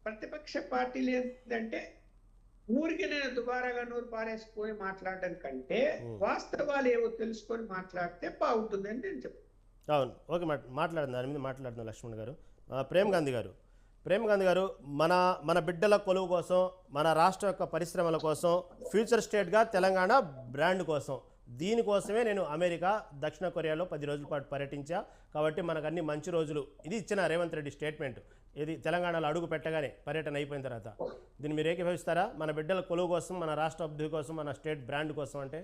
ప్రతిపక్ష పార్టీలు ఏంటంటే ఊరికి నేను దుబారాగా నూరు పారేసిపోయి మాట్లాడడం కంటే వాస్తవాలు ఏవో తెలుసుకొని మాట్లాడితే బాగుంటుందని నేను చెప్తాను. అవును, ఓకే, మాట్లాడుతుంది దాని మీద మాట్లాడుతున్నాం. లక్ష్మణ్ గారు, ప్రేమ్ గాంధీ గారు, మన మన బిడ్డల కొలువు కోసం, మన రాష్ట్ర యొక్క పరిశ్రమల కోసం, ఫ్యూచర్ స్టేట్గా తెలంగాణ బ్రాండ్ కోసం, దీనికోసమే నేను అమెరికా, దక్షిణ కొరియాలో 10 రోజుల పాటు పర్యటించా. కాబట్టి మనకు అన్ని మంచి రోజులు, ఇది ఇచ్చిన రేవంత్ రెడ్డి స్టేట్మెంట్. ఇది తెలంగాణలో అడుగు పెట్టగానే పర్యటన అయిపోయిన తర్వాత దీన్ని మీరు ఏకీభవిస్తారా? మన బిడ్డల కొలువు కోసం, మన రాష్ట్ర అభివృద్ధి కోసం, మన స్టేట్ బ్రాండ్ కోసం అంటే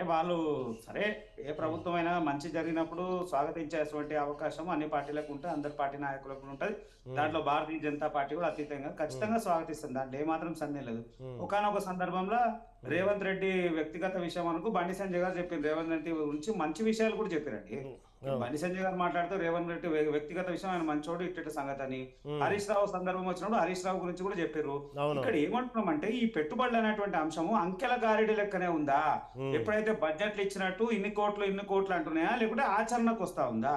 వాళ్ళు సరే, ఏ ప్రభుత్వం అయినా మంచి జరిగినప్పుడు స్వాగతించేటువంటి అవకాశం అన్ని పార్టీలకు ఉంటుంది, అందరి పార్టీ నాయకులకు ఉంటుంది. దాంట్లో భారతీయ జనతా పార్టీ కూడా అతీతంగా ఖచ్చితంగా స్వాగతిస్తుంది, దాంట్లో ఏమాత్రం సందేహం లేదు. ఒకానొక సందర్భంలో రేవంత్ రెడ్డి వ్యక్తిగత విషయం అనుకు బండి సంజయ్ గారు చెప్పారు, రేవంత్ రెడ్డి గురించి మంచి విషయాలు కూడా చెప్పారండి. బండి సంజయ్ గారు మాట్లాడుతూ రేవంత్ రెడ్డి వ్యక్తిగత విషయం ఆయన మంచోడు ఇట్టి సంగతి అని. హరీష్ రావు సందర్భం వచ్చినప్పుడు హరీష్ రావు గురించి కూడా చెప్పారు. ఇక్కడ ఏమంటున్నామంటే ఈ పెట్టుబడులు అనేటువంటి అంశము అంకెల గారిడి లెక్కనే ఉందా? ఎప్పుడైతే బడ్జెట్లు ఇచ్చినట్టు ఇన్ని కోట్లు అంటున్నాయా, లేకుంటే ఆచరణకు వస్తా ఉందా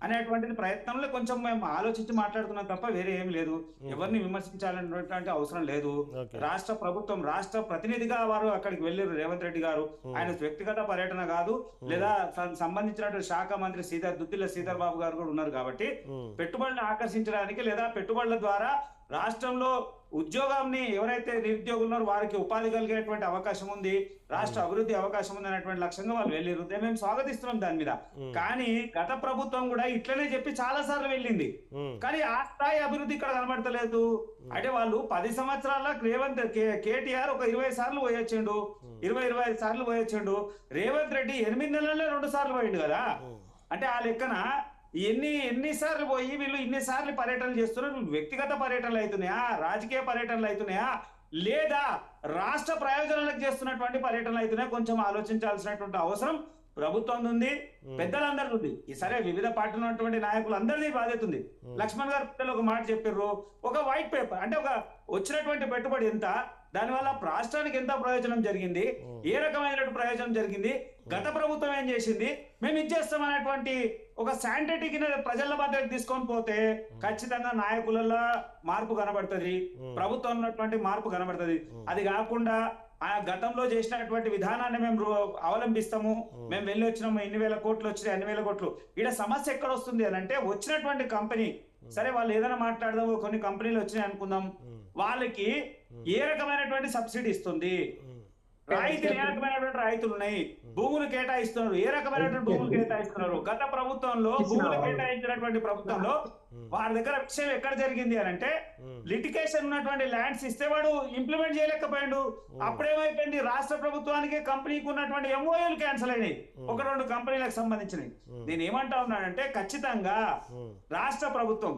అనేటువంటిది ప్రయత్నంలో కొంచెం మేము ఆలోచించి మాట్లాడుతున్నాం తప్ప వేరే ఏం లేదు. ఎవరిని విమర్శించాలనేటువంటి అవసరం లేదు. రాష్ట్ర ప్రభుత్వం, రాష్ట్ర ప్రతినిధిగా వారు అక్కడికి వెళ్ళారు రేవంత్ రెడ్డి గారు. ఆయన వ్యక్తిగత పర్యటన కాదు, లేదా సంబంధించినటువంటి శాఖ మంత్రి దుద్దిల్ల శ్రీధర్ బాబు గారు కూడా ఉన్నారు. కాబట్టి పెట్టుబడులను ఆకర్షించడానికి, లేదా పెట్టుబడుల ద్వారా రాష్ట్రంలో ఉద్యోగాన్ని ఎవరైతే నిరుద్యోగులు ఉన్నారో వారికి ఉపాధి కలిగేటువంటి అవకాశం ఉంది, రాష్ట్ర అభివృద్ధి అవకాశం ఉంది అనేటువంటి లక్ష్యంగా వాళ్ళు వెళ్ళారు. మేము స్వాగతిస్తున్నాం దాని మీద. కానీ గత ప్రభుత్వం కూడా ఇట్లనే చెప్పి చాలా సార్లు వెళ్ళింది, కానీ ఆ స్థాయి అభివృద్ధి ఇక్కడ కనబడతలేదు. అంటే వాళ్ళు 10 సంవత్సరాల రేవంత్ కేటీఆర్ ఒక 20 సార్లు పోయొచ్చిండు, 25 సార్లు పోయొచ్చిండు. రేవంత్ రెడ్డి 8 నెలల్లో 2 సార్లు పోయిండు కదా. అంటే ఆ లెక్కన ఎన్నిసార్లు పోయి వీళ్ళు ఇన్నిసార్లు పర్యటనలు చేస్తున్నారు. వ్యక్తిగత పర్యటనలు అవుతున్నాయా, రాజకీయ పర్యటనలు అవుతున్నాయా, లేదా రాష్ట్ర ప్రయోజనాలకు చేస్తున్నటువంటి పర్యటనలు అవుతున్నాయా? కొంచెం ఆలోచించాల్సినటువంటి అవసరం ప్రభుత్వం ఉంది, పెద్దలందరిది ఉంది. సరే, వివిధ పార్టీలు ఉన్నటువంటి నాయకులు అందరిది బాధ్యత ఉంది. లక్ష్మణ్ గారు పిల్లలు ఒక మాట చెప్పారు, ఒక వైట్ పేపర్ అంటే ఒక వచ్చినటువంటి పెట్టుబడి ఎంత, దానివల్ల రాష్ట్రానికి ఎంత ప్రయోజనం జరిగింది, ఏ రకమైన ప్రయోజనం జరిగింది, గత ప్రభుత్వం ఏం చేసింది, మేము ఇచ్చేస్తాం అనేటువంటి ఒక శాంటిటీకి ప్రజల మధ్యకి తీసుకొని పోతే ఖచ్చితంగా నాయకులలో మార్పు కనబడుతుంది, ప్రభుత్వం ఉన్నటువంటి మార్పు కనబడుతుంది. అది కాకుండా ఆ గతంలో చేసినటువంటి విధానాన్ని మేము అవలంబిస్తాము, మేము వెళ్ళి వచ్చినాము, 1,000 కోట్లు వచ్చినాయి, 2,000 కోట్లు. ఇక్కడ సమస్య ఎక్కడ వస్తుంది అని అంటే, వచ్చినటువంటి కంపెనీ, సరే వాళ్ళు ఏదైనా మాట్లాడదాం, కొన్ని కంపెనీలు వచ్చినాయి అనుకుందాం, వాళ్ళకి ఏ రకమైనటువంటి సబ్సిడీ ఇస్తుంది, రాయితీలు ఏ రకమైనటువంటి రాయితీలు ఉన్నాయి, భూములు కేటాయిస్తున్నారు, ఏ రకమైనటువంటి భూములు కేటాయిస్తున్నారు. గత ప్రభుత్వంలో భూములు కేటాయించినటువంటి ప్రభుత్వంలో వారి దగ్గర విషయం ఎక్కడ జరిగింది అని అంటే, లిటికేషన్ ఉన్నటువంటి ల్యాండ్స్ ఇస్తే వాడు ఇంప్లిమెంట్ చేయలేకపోయాడు. అప్పుడేమైపోయింది, రాష్ట్ర ప్రభుత్వానికి కంపెనీకి ఉన్నటువంటి ఎంఓఏలు క్యాన్సిల్ అయినాయి, 1-2 కంపెనీలకు సంబంధించినవి. నేను ఏమంటా ఉన్నానంటే, ఖచ్చితంగా రాష్ట్ర ప్రభుత్వం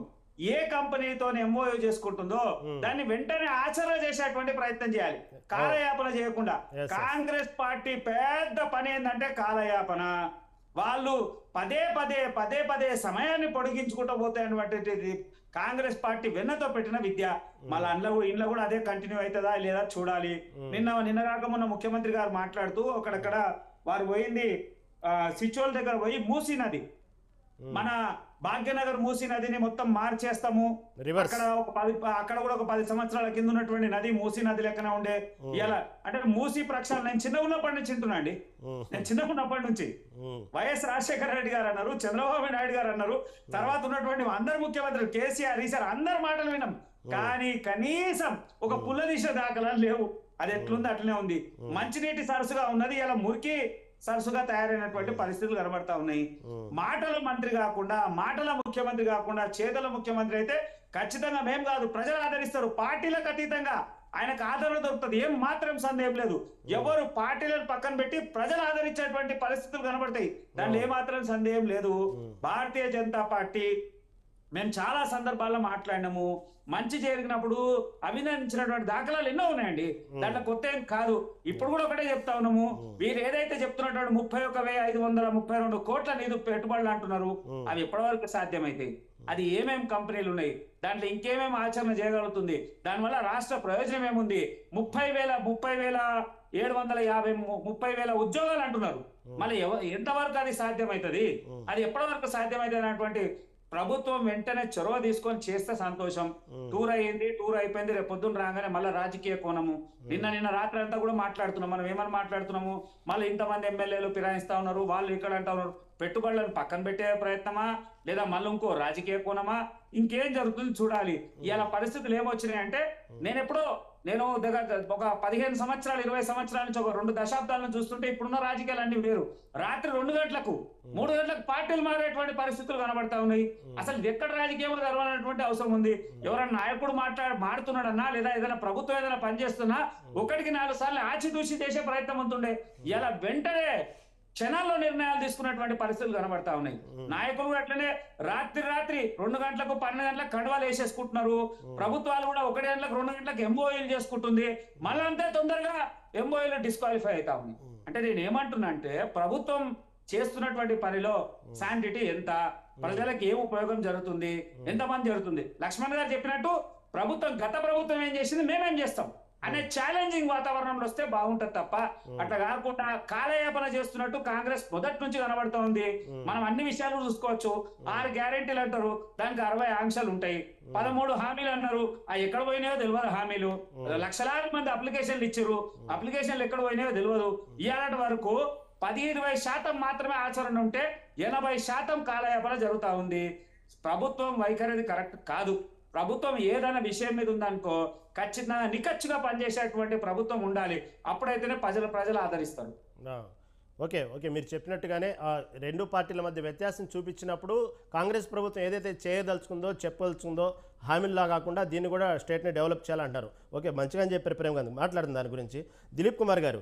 ఏ కంపెనీతో ఎంఓయూ చేసుకుంటుందో దాన్ని వెంటనే ఆచరణ చేసేటువంటి ప్రయత్నం చేయాలి, కాలయాపన చేయకుండా. కాంగ్రెస్ పార్టీ పెద్ద పని ఏంటంటే కాలయాపన. వాళ్ళు పదే సమయాన్ని పొడిగించుకుంటూ పోతాయన్నటువంటి కాంగ్రెస్ పార్టీ వెన్నతో పెట్టిన విద్య. మళ్ళీ ఇంట్లో కూడా అదే కంటిన్యూ అవుతుందా లేదా చూడాలి. నిన్న కాక మొన్న ముఖ్యమంత్రి గారు మాట్లాడుతూ అక్కడక్కడ వారు పోయింది సిచోల్ దగ్గర పోయి మూసీ నది, మన భాగ్యనగర్ మూసీ నదిని మొత్తం మార్చేస్తాము, అక్కడ కూడా ఒక 10 సంవత్సరాల కింద ఉన్నటువంటి నది మూసీ నది లెక్కన ఉండే. ఇలా అంటే మూసీ ప్రక్షాళన నేను చిన్న ఉన్నప్పటి నుంచి వింటున్నాండి. నేను చిన్న ఉన్నప్పటి నుంచి వైఎస్ రాజశేఖర రెడ్డి గారు అన్నారు, చంద్రబాబు నాయుడు గారు అన్నారు, తర్వాత ఉన్నటువంటి అందరు ముఖ్యమంత్రులు కేసీఆర్, ఈసారి అందరు మాటలు విన్నాం. కానీ కనీసం ఒక పుల్లదీశ దాఖలాలు లేవు. అది ఎట్లుంది అట్లనే ఉంది. మంచినీటి సరస్సుగా ఉన్నది, ఇలా మురికి సరస్సుగా తయారైనటువంటి పరిస్థితులు కనబడతా ఉన్నాయి. మాటల మంత్రి కాకుండా, మాటల ముఖ్యమంత్రి కాకుండా చేతల ముఖ్యమంత్రి అయితే ఖచ్చితంగా మేము కాదు, ప్రజలు ఆదరిస్తారు. పార్టీలకు అతీతంగా ఆయనకు ఆదరణ దొరుకుతుంది, ఏం మాత్రం సందేహం లేదు. ఎవరు పార్టీలను పక్కన పెట్టి ప్రజలు ఆదరించేటువంటి పరిస్థితులు కనబడతాయి, దాంట్లో ఏమాత్రం సందేహం లేదు. భారతీయ జనతా పార్టీ మేము చాలా సందర్భాల్లో మాట్లాడినాము, మంచి జరిగినప్పుడు అభినందించినటువంటి దాఖలాలు ఎన్నో ఉన్నాయండి, దాంట్లో కొత్త ఏం కాదు. ఇప్పుడు కూడా ఒకటే చెప్తా ఉన్నాము, వీరు ఏదైతే చెప్తున్నటువంటి 31,532 కోట్ల నిధు పెట్టుబడులు అంటున్నారు, అవి ఎప్పటివరకు సాధ్యమైతాయి, అది ఏమేమి కంపెనీలు ఉన్నాయి, దాంట్లో ఇంకేమేమి ఆచరణ చేయగలుగుతుంది, దానివల్ల రాష్ట్ర ప్రయోజనం ఏముంది, 30,750 ఉద్యోగాలు అంటున్నారు. మళ్ళీ ఎంతవరకు అది సాధ్యమవుతుంది, అది ఎప్పటి వరకు సాధ్యమవుతుంది అనేటువంటి ప్రభుత్వం వెంటనే చొరవ తీసుకొని చేస్తే సంతోషం. టూర్ అయ్యింది, టూర్ అయిపోయింది, రేపు పొద్దున్న రాగానే మళ్ళీ రాజకీయ కోణము. నిన్న రాత్రి అంతా కూడా మాట్లాడుతున్నాం. మనం ఏమని మాట్లాడుతున్నాము, మళ్ళీ ఇంతమంది ఎమ్మెల్యేలు ఫిరాయిస్తా ఉన్నారు, వాళ్ళు ఇక్కడ అంటా ఉన్నారు. పెట్టుబడులను పక్కన పెట్టే ప్రయత్నమా, లేదా మళ్ళీ ఇంకో రాజకీయ కోణమా, ఇంకేం జరుగుతుంది చూడాలి. ఇలా పరిస్థితులు ఏమొచ్చినాయి అంటే, నేను దగ్గర ఒక 15 సంవత్సరాలు 20 సంవత్సరాల నుంచి ఒక 2 దశాబ్దాలను చూస్తుంటే ఇప్పుడున్న రాజకీయాలు అన్ని వేరు. రాత్రి 2 గంటలకు 3 గంటలకు పార్టీలు మారేటువంటి పరిస్థితులు కనబడతా ఉన్నాయి. అసలు ఎక్కడ రాజకీయం జరగాలన్నటువంటి అవసరం ఉంది. ఎవరైనా నాయకుడు మాడుతున్నాడన్నా, లేదా ఏదైనా ప్రభుత్వం ఏదైనా పనిచేస్తున్నా 1కి 4 సార్లు ఆచితూచి చేసే ప్రయత్నం ఉంటుండే. ఇలా వెంటనే క్షణాల్లో నిర్ణయాలు తీసుకున్నటువంటి పరిస్థితులు కనబడతా ఉన్నాయి. నాయకులు అట్లనే రాత్రి 2 గంటలకు 12 గంటలకు కడవలు వేసేసుకుంటున్నారు. ప్రభుత్వాలు కూడా 1 గంటలకు 2 గంటలకు ఎంఓఏలు చేసుకుంటుంది. మళ్ళీ అంతే తొందరగా ఎంఓఏలు డిస్క్వాలిఫై అవుతా ఉంది. అంటే నేను ఏమంటున్నా అంటే, ప్రభుత్వం చేస్తున్నటువంటి పనిలో శాంటిటీ ఎంత, ప్రజలకు ఏం ఉపయోగం జరుగుతుంది, ఎంతమంది జరుగుతుంది. లక్ష్మణ్ గారు చెప్పినట్టు గత ప్రభుత్వం ఏం చేసింది, మేమేం చేస్తాం అనే ఛాలెంజింగ్ వాతావరణంలో వస్తే బాగుంటది తప్ప, అట్లా కాకుండా కాలయాపన చేస్తున్నట్టు కాంగ్రెస్ మొదటి నుంచి కనబడుతూ ఉంది. మనం అన్ని విషయాలు చూసుకోవచ్చు. 6 గ్యారెంటీలు అంటారు, దానికి 60 ఆంక్షలు ఉంటాయి. 13 హామీలు అన్నారు, అవి ఎక్కడ పోయినాయో తెలియదు. హామీలు లక్షలాది మంది అప్లికేషన్లు ఇచ్చారు, అప్లికేషన్లు ఎక్కడ పోయినాయో తెలియదు. ఇవాళ వరకు 10-20% మాత్రమే ఆచరణ ఉంటే 80% కాలయాపన జరుగుతూ ఉంది. ప్రభుత్వం వైఖరి కరెక్ట్ కాదు. ప్రభుత్వం ఏదైనా విషయం మీద ఉందనుకో, ఖచ్చితంగా నిక్కచ్చిగా పనిచేసేటువంటి ప్రభుత్వం ఉండాలి. అప్పుడైతేనే ప్రజలు ఆదరిస్తారు. ఓకే, మీరు చెప్పినట్టుగానే ఆ 2 పార్టీల మధ్య వ్యత్యాసం చూపించినప్పుడు కాంగ్రెస్ ప్రభుత్వం ఏదైతే చేయదలుచుకుందో చెప్పదలుచుకుందో హామీల్లా కాకుండా దీన్ని కూడా స్టేట్ని డెవలప్ చేయాలంటారు. ఓకే, మంచిగా చెప్పారు ప్రేమ్ గాంధీ. మాట్లాడుతుంది దాని గురించి. దిలీప్ కుమార్ గారు,